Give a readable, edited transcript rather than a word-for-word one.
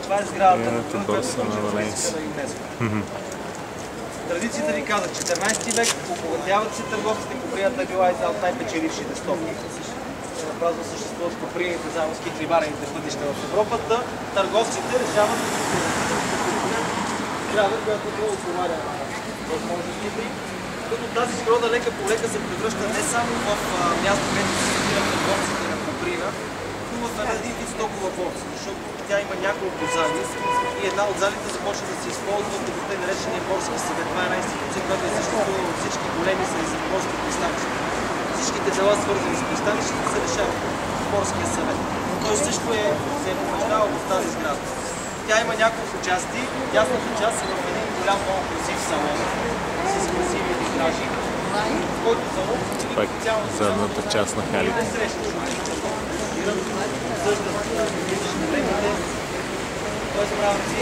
Това е сградата, борса на Валенсия. Традицията ви каза, 14 век обогатяват се търговците, Коприната е била една от най-печелившите стоки. Напразно съществуват коприните, заедно с китри-варените пътища в Европа. Търговците решават сграда, която да отговаря на възможностите. Като тази сграда лека по лека се превръща не само в място, където се събират търговците на Коприна, но в един вид стокова борса, защото тя има няколко зали и една от залите започва да се използва като те наречения борски съвет. Това е една институция, която е съществувала от всички големи средиземноморски пристанища. Всичките дела, свързани с пристанищата, се решават в борския съвет. Той също се е помещавал в тази сграда. Тя има няколко части. Дясната част е в един голям, много красив салон с красиви витражи, в който салон задната част на халите. Той справя си